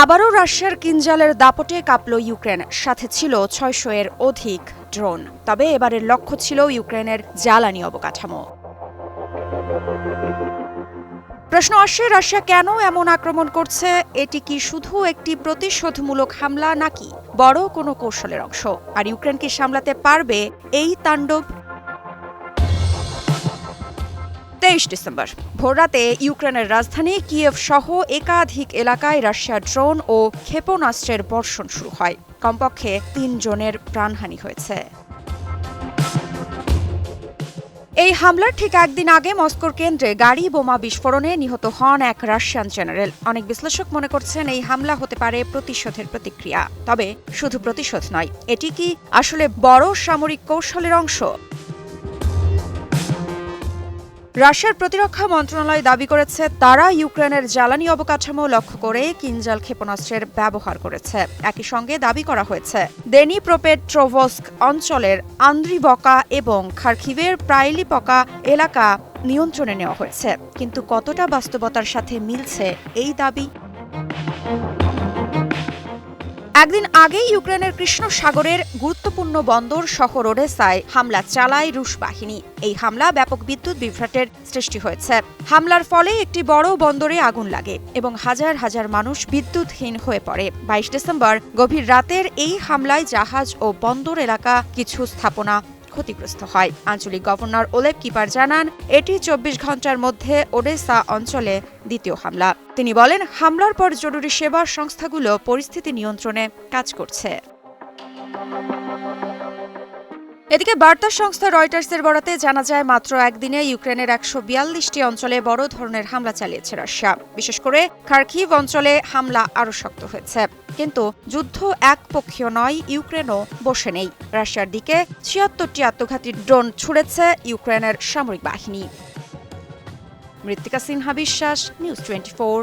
আবারও রাশিয়ার কিনজালের দাপটে কাঁপল ইউক্রেন, সাথে ছিল ৬০০ এর অধিক ড্রোন। তবে এবারের লক্ষ্য ছিল ইউক্রেনের জ্বালানি অবকাঠামো। প্রশ্ন আসছে, রাশিয়া কেন এমন আক্রমণ করছে? এটি কি শুধু একটি প্রতিশোধমূলক হামলা নাকি বড় কোনো কৌশলের অংশ? আর ইউক্রেন কি সামলাতে পারবে এই তাণ্ডব? ২৩ ডিসেম্বর ভোররাতে ইউক্রেনের রাজধানী কিয়েভ সহ একাধিক এলাকায় রাশিয়ার ড্রোন ও ক্ষেপণাস্ত্রের বর্ষণ শুরু হয়। কমপক্ষে ৩ জনের প্রাণহানি হয়েছে। এই হামলার ঠিক একদিন আগে মস্কোর কেন্দ্রে গাড়ি বোমা বিস্ফোরণে নিহত হন এক রাশিয়ান জেনারেল। অনেক বিশ্লেষক মনে করছেন এই হামলা হতে পারে প্রতিশোধের প্রতিক্রিয়া। তবে শুধু প্রতিশোধ নয়, এটি কি আসলে বড় সামরিক কৌশলের অংশ? রাশিয়ার প্রতিরক্ষা মন্ত্রণালয় দাবি করেছে তারা ইউক্রেনের জ্বালানি অবকাঠামো লক্ষ্য করে কিনজাল ক্ষেপণাস্ত্রের ব্যবহার করেছে। একই সঙ্গে দাবি করা হয়েছে দেনিপ্রোপেট্রোভস্ক অঞ্চলের আন্দ্রিবকা এবং খার্কিভের প্রাইলিপকা এলাকা নিয়ন্ত্রণে নেওয়া হয়েছে। কিন্তু কতটা বাস্তবতার সাথে মিলছে এই দাবি? একদিন আগেই ইউক্রেনের কৃষ্ণ সাগরের গুরুত্বপূর্ণ বন্দর শহর ওডেসায় হামলা চালায় রুশ বাহিনী। এই হামলা ব্যাপক বিদ্যুৎ বিভ্রাটের সৃষ্টি হয়েছে। হামলার ফলে একটি বড় বন্দরে আগুন লাগে এবং হাজার হাজার মানুষ বিদ্যুৎহীন হয়ে পড়ে। ২২ ডিসেম্বর গভীর রাতের এই হামলায় জাহাজ ও বন্দর এলাকা কিছু স্থাপনা ক্ষতিগ্রস্ত হয়। আঞ্চলিক গভর্নর ওলেগ কিপার জানান, এটি ২৪ ঘন্টার মধ্যে ওডেসা অঞ্চলে দ্বিতীয় হামলা। তিনি বলেন, হামলার পর জরুরি সেবা সংস্থাগুলো পরিস্থিতি নিয়ন্ত্রণে কাজ করছে। এদিকে বার্তা সংস্থা রয়টার্সের বরাতে জানা যায়, মাত্র একদিনে ইউক্রেনের ১৪২টি অঞ্চলে বড় ধরনের হামলা চালিয়েছে রাশিয়া। বিশেষ করে খার্কিভ অঞ্চলে হামলা আরও শক্ত হয়েছে। কিন্তু যুদ্ধ একপক্ষীয় নয়, ইউক্রেনও বসে নেই। রাশিয়ার দিকে ৭৬টি আত্মঘাতী ড্রোন ছুড়েছে ইউক্রেনের সামরিক বাহিনী। মৃত্তিকা সিনহা বিশ্বাস, নিউজ 24।